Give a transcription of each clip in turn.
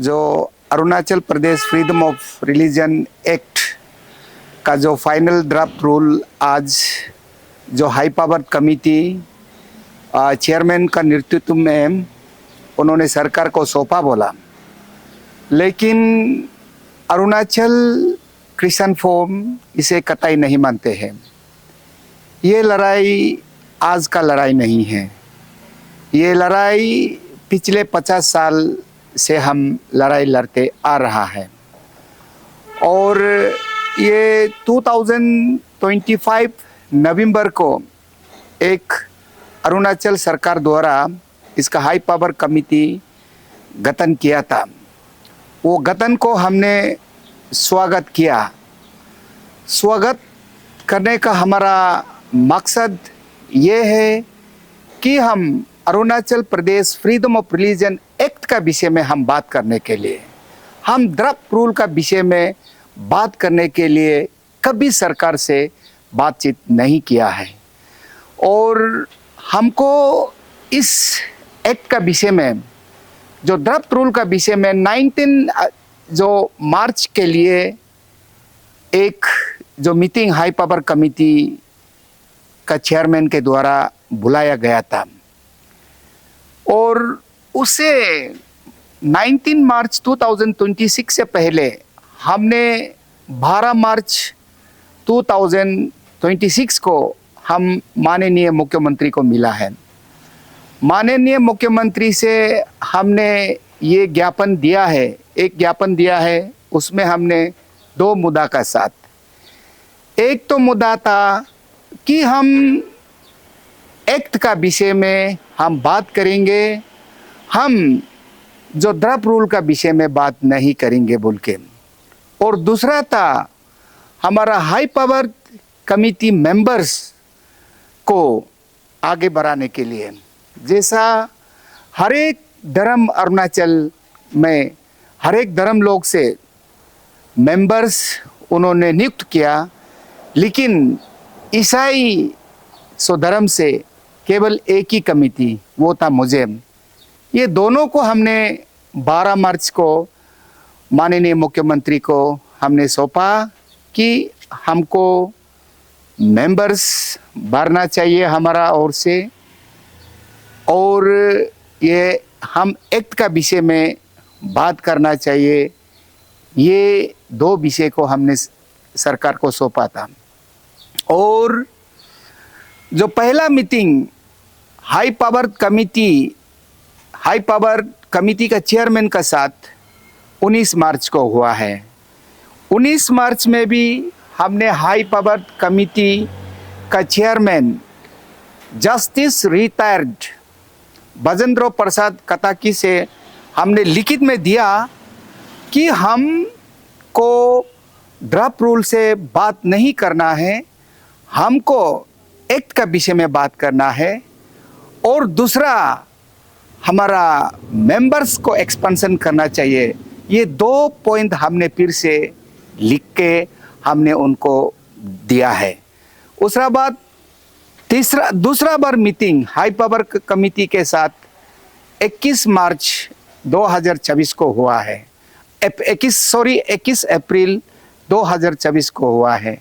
जो Arunachal Pradesh freedom of religion act का जो फाइनल ड्राफ्ट रूल आज जो हाई पावर कमेटी चेयरमैन का नेतृत्व में उन्होंने सरकार को सौंपा बोला, लेकिन अरुणाचल क्रिश्चियन फोरम इसे कतई नहीं मानते हैं। ये लड़ाई आज का लड़ाई नहीं है, ये लड़ाई पिछले 50 साल से हम लड़ाई लड़ते आ रहा है और ये 2025 नवंबर को एक अरुणाचल सरकार द्वारा इसका हाई पावर कमेटी गठन किया था। वो गठन को हमने स्वागत किया। स्वागत करने का हमारा मकसद ये है कि हम Arunachal Pradesh freedom of religion act का विषय में हम बात करने के लिए, हम ड्राफ्ट रूल का विषय में बात करने के लिए कभी सरकार से बातचीत नहीं किया है और हमको इस एक्ट का विषय में, जो ड्राफ्ट रूल का विषय में 19 जो मार्च के लिए एक जो मीटिंग हाई पावर कमेटी का चेयरमैन के द्वारा बुलाया गया था और उसे 19 मार्च 2026 से पहले हमने 12 मार्च 2026 को हम माननीय मुख्यमंत्री को मिला है। माननीय मुख्यमंत्री से हमने ये ज्ञापन दिया है, एक ज्ञापन दिया है। उसमें हमने 2 मुद्दा का साथ, एक तो मुद्दा था कि हम एक्ट का विषय में हम बात करेंगे, हम जो ड्राफ्ट रूल का विषय में बात नहीं करेंगे बोल के, और दूसरा था हमारा हाई पावर कमेटी मेंबर्स को आगे बढ़ाने के लिए। जैसा हर एक धर्म अरुणाचल में हर एक धर्म लोग से मेंबर्स उन्होंने नियुक्त किया, लेकिन ईसाई सो धर्म से केवल एक ही कमेटी, वो था मुझे। ये दोनों को हमने 12 मार्च को माननीय मुख्यमंत्री को हमने सौंपा कि हमको मेंबर्स भरना चाहिए हमारा ओर से, और ये हम एक्ट का विषय में बात करना चाहिए। ये 2 विषय को हमने सरकार को सौंपा था और जो पहला मीटिंग हाई पावर कमेटी का चेयरमैन का साथ 19 मार्च को हुआ है। 19 मार्च में भी हमने हाई पावर कमेटी का चेयरमैन जस्टिस रिटायर्ड बजेंद्र प्रसाद कताकी से हमने लिखित में दिया कि हम को ड्राफ्ट रूल से बात नहीं करना है, हमको एक्ट का विषय में बात करना है, और दूसरा हमारा मेंबर्स को एक्सपेंशन करना चाहिए। ये 2 पॉइंट हमने फिर से लिख के हमने उनको दिया है। उसके बाद दूसरा बार मीटिंग हाई पावर कमेटी के साथ 21 मार्च 2024 को हुआ है। 21 अप्रैल 2024 को हुआ है।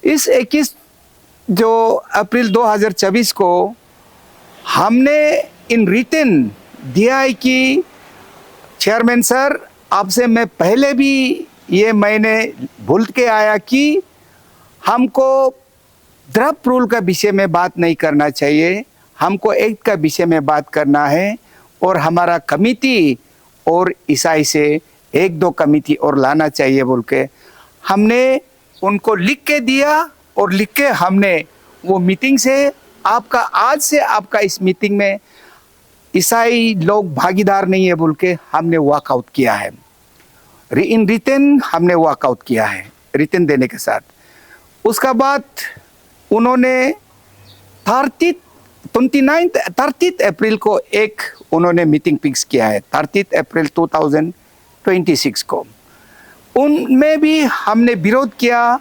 इस 21 जो अप्रैल 2024 को हमने इन रिटन दिया है कि चेयरमैन सर, आपसे मैं पहले भी ये मैंने भूल के आया कि हमको ड्राफ्ट रूल का विषय में बात नहीं करना चाहिए, हमको एक्ट का विषय में बात करना है, और हमारा कमेटी और ईसाई से 1-2 कमेटी और लाना चाहिए बोल के हमने उनको लिख के दिया। और लिख के हमने वो मीटिंग से आज से आपका इस मीटिंग में ईसाई लोग भागीदार नहीं है बोल के हमने वॉकआउट किया है। इन रिटन हमने वॉकआउट किया है, रिटन देने के साथ। उसका बाद उन्होंने 30 अप्रैल को एक उन्होंने मीटिंग फिक्स किया है, 30 अप्रैल 2026 को। उनमें भी हमने विरोध किया।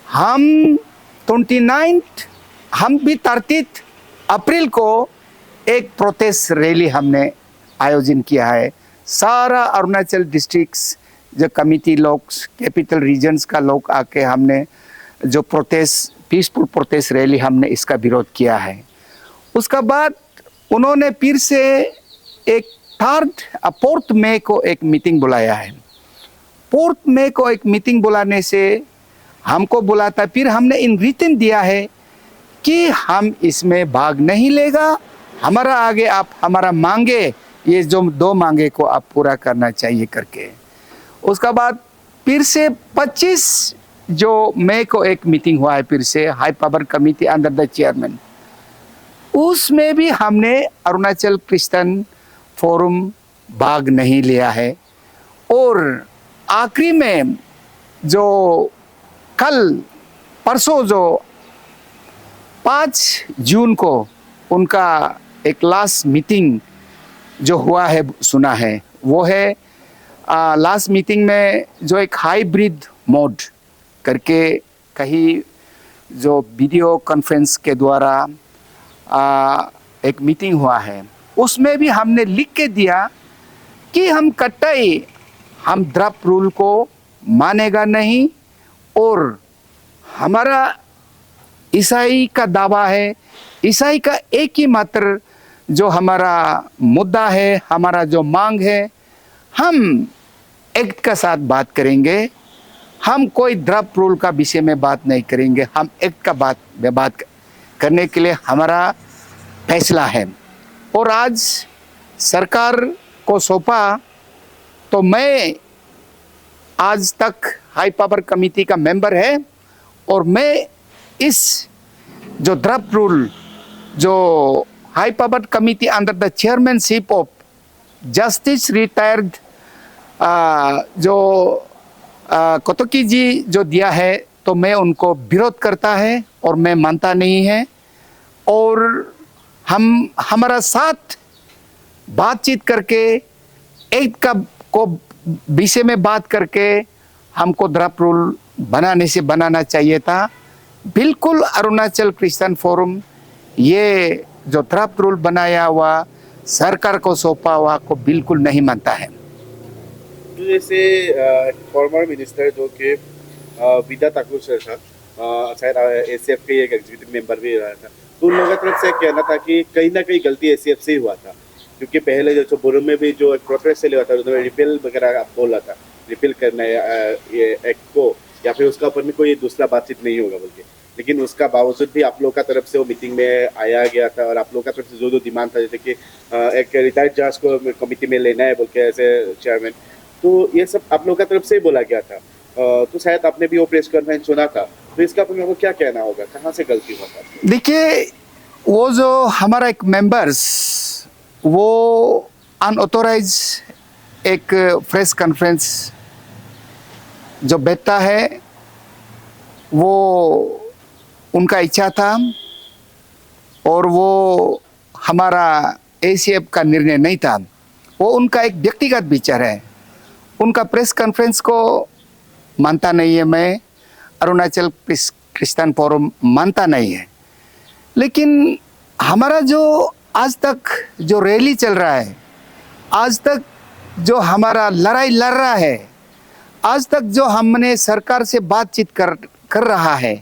हम 30 अप्रैल को एक प्रोटेस्ट रैली हमने आयोजन किया है सारा अरुणाचल डिस्ट्रिक्ट्स जो कमिटी लोग, कैपिटल रीजन्स का लोग आके हमने जो प्रोटेस्ट, पीसफुल प्रोटेस्ट रैली हमने इसका विरोध किया है। उसका बाद उन्होंने फिर से एक 4 मई को एक मीटिंग बुलाया है। 4 मई को एक मीटिंग बुलाने से हमको बुलाता, फिर हमने इन रिटन दिया है कि हम इसमें भाग नहीं लेगा, हमारा आगे आप हमारा मांगे, ये जो 2 मांगे को आप पूरा करना चाहिए करके। उसका बाद फिर से 25 जो मई को एक मीटिंग हुआ है फिर से high power committee under the chairman, उसमें भी हमने अरुणाचल क्रिश्चियन फोरम भाग नहीं लिया है। और आखिरी में जो कल परसों जो 5 जून को उनका एक लास्ट मीटिंग जो हुआ है सुना है, वो है लास्ट मीटिंग में जो एक हाइब्रिड मोड करके कहीं जो वीडियो कॉन्फ्रेंस के द्वारा एक मीटिंग हुआ है, उसमें भी हमने लिख के दिया कि हम कतई हम ड्राफ्ट रूल को मानेगा नहीं, और हमारा ईसाई का दावा है, ईसाई का एक ही मात्र जो हमारा मुद्दा है, हमारा जो मांग है, हम एक्ट का साथ बात करेंगे, हम कोई ड्राफ्ट रूल का विषय में बात नहीं करेंगे, हम एक्ट का बात करने के लिए हमारा फैसला है। और आज सरकार को सौंपा, तो मैं आज तक हाई पावर कमेटी का मेंबर है, और मैं इस जो ड्राफ्ट रूल जो high power committee under the chairmanship of justice retired जो कोतोकी जी जो दिया है, तो मैं उनको विरोध करता है और मैं मानता नहीं है। और हम हमारा साथ बातचीत करके एक का को विषय में बात करके हमको ड्राफ्ट रूल बनाना चाहिए था। बिल्कुल अरुणाचल क्रिश्चियन फोरम ये जो ड्राफ्ट रूल बनाया हुआ सरकार को सौंपा हुआ को बिल्कुल नहीं मानता है। तो जैसे फॉर्मर मिनिस्टर जो कि विदा ठाकुर सर था, शायद एसीएफ के एक एग्जीक्यूटिव मेंबर भी रहा था, तो उन लोगों की तरफ से कहना था कि कहीं ना कहीं गलती एसीएफ से ही हुआ था, क्योंकि पहले जो बोरो में भी जो प्रोटेस्ट चले हुआ था उन्होंने रिपेल वगैरह आप बोला था, रिपेल करना है ये एक्ट को, या फिर उसका ऊपर में कोई दूसरा बातचीत नहीं होगा बोल के, लेकिन उसका बावजूद भी आप लोग का तरफ से वो मीटिंग में आया गया था, और आप लोग का तरफ से जो डिमांड था, जैसे कि एक रिटायर्ड जज को कमिटी में लेना है बोल के ऐसे चेयरमैन, तो ये सब आप लोग का तरफ से ही बोला गया था। तो शायद आपने भी वो प्रेस कॉन्फ्रेंस सुना था, तो इसका अपने को क्या कहना होगा, कहाँ से गलती हुआ था? देखिए, वो जो हमारा एक मेंबर्स वो अनऑथोराइज एक प्रेस कॉन्फ्रेंस जो बैठता है, वो उनका इच्छा था, और वो हमारा एसीएफ का निर्णय नहीं था, वो उनका एक व्यक्तिगत विचार है। उनका प्रेस कॉन्फ्रेंस को मानता नहीं है मैं, अरुणाचल क्रिश्चियन फोरम मानता नहीं है। लेकिन हमारा जो आज तक जो रैली चल रहा है, आज तक जो हमारा लड़ाई लड़ रहा है, आज तक जो हमने सरकार से बातचीत कर रहा है,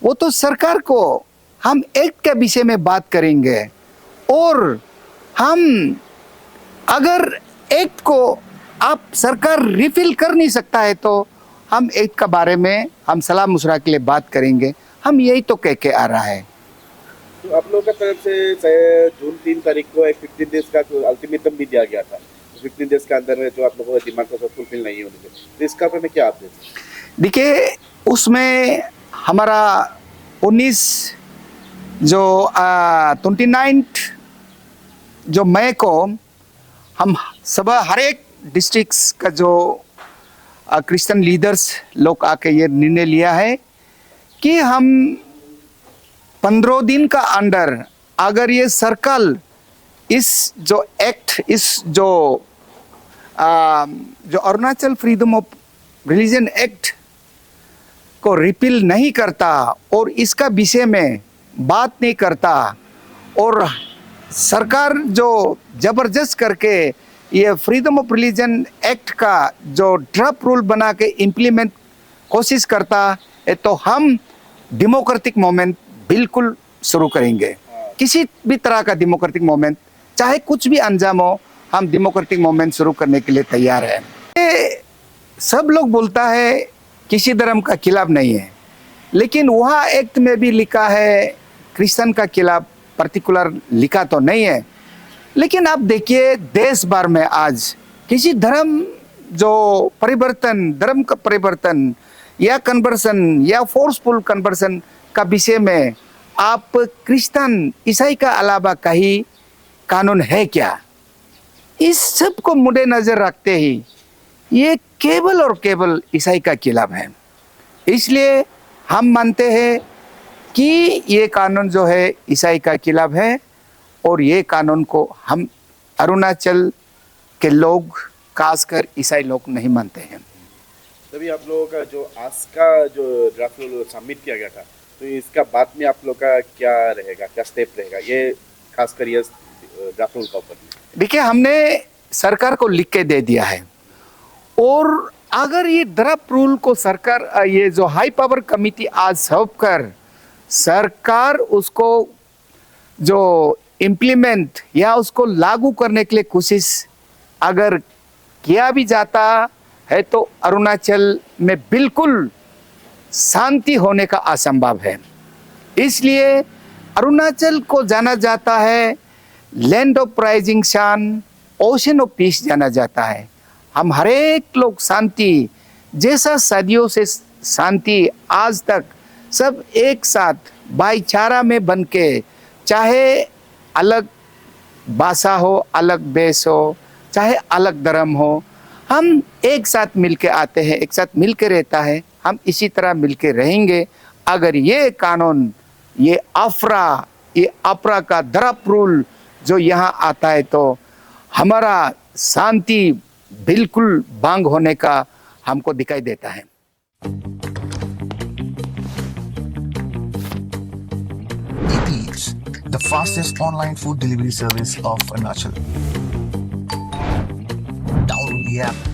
वो तो सरकार को हम एक्ट के विषय में बात करेंगे, और हम अगर एक्ट को आप सरकार रिफिल कर नहीं सकता है, तो हम एक्ट के बारे में हम सलाह मुशरा के लिए बात करेंगे। हम यही तो कह के आ रहा है। तो आप लोगों का तरफ से जून 3 तारीख को एक 15 डेज का अल्टीमेटम भी दिया गया था, 15 डेज के अंदर में जो आप लोगों का डिमांड था फुलफिल नहीं होने से, तो इसका पर क्या आप देखिए, उसमें हमारा 19 जो 29 जो मई को हम सब हर एक डिस्ट्रिक्ट्स का जो क्रिश्चियन लीडर्स लोग आके ये निर्णय लिया है कि हम 15 दिन का अंदर अगर ये सर्कल इस जो एक्ट, इस जो Arunachal freedom of religion act को रिपील नहीं करता और इसका विषय में बात नहीं करता, और सरकार जो जबरदस्त करके ये फ्रीडम ऑफ रिलीजन एक्ट का जो ड्राफ्ट रूल बना के इम्प्लीमेंट कोशिश करता है तो हम डेमोक्रेटिक मूवमेंट बिल्कुल शुरू करेंगे। किसी भी तरह का डेमोक्रेटिक मूवमेंट, चाहे कुछ भी अंजाम हो, हम डेमोक्रेटिक मूवमेंट शुरू करने के लिए तैयार हैं। ये सब लोग बोलता है किसी धर्म का खिलाफ नहीं है, लेकिन वहाँ एक्ट में भी लिखा है क्रिश्चियन का खिलाफ पर्टिकुलर लिखा तो नहीं है। लेकिन आप देखिए देश भर में आज किसी धर्म जो परिवर्तन, धर्म का परिवर्तन या कन्वर्सन या फोर्सफुल कन्वर्सन का विषय में आप क्रिश्चियन ईसाई का अलावा कहीं कानून है क्या? इस सब को मद्देनजर रखते ही ये केवल और केवल ईसाई का खिलाफ है। इसलिए हम मानते हैं कि ये कानून जो है ईसाई का खिलाफ है और ये कानून को हम अरुणाचल के लोग, खासकर ईसाई लोग नहीं मानते हैं। तभी आप लोगों का जो आज का जो ड्राफ्ट रूल सबमिट किया गया था, तो इसका बाद में आप लोग का क्या रहेगा, क्या स्टेप रहेगा, ये खासकर ये ड्राफ्ट रूल का ऊपर? देखिए, हमने सरकार को लिख के दे दिया है और अगर ये ड्राफ्ट रूल को सरकार, ये जो हाई पावर कमेटी आज सौंप कर सरकार उसको जो इम्प्लीमेंट या उसको लागू करने के लिए कोशिश अगर किया भी जाता है तो अरुणाचल में बिल्कुल शांति होने का असंभव है। इसलिए अरुणाचल को जाना जाता है land of rising sun, ocean of peace जाना जाता है। हम हर एक लोग शांति, जैसा सदियों से शांति आज तक सब एक साथ भाईचारा में बन के, चाहे अलग भाषा हो, अलग देश हो, चाहे अलग धर्म हो, हम एक साथ मिलके आते हैं, एक साथ मिलके रहता है। हम इसी तरह मिलके रहेंगे। अगर ये कानून, ये अफरा का ड्राफ्ट रूल जो यहाँ आता है तो हमारा शांति बिल्कुल भंग होने का हमको दिखाई देता है। Eats, the fastest online food delivery service of Arunachal. Download the app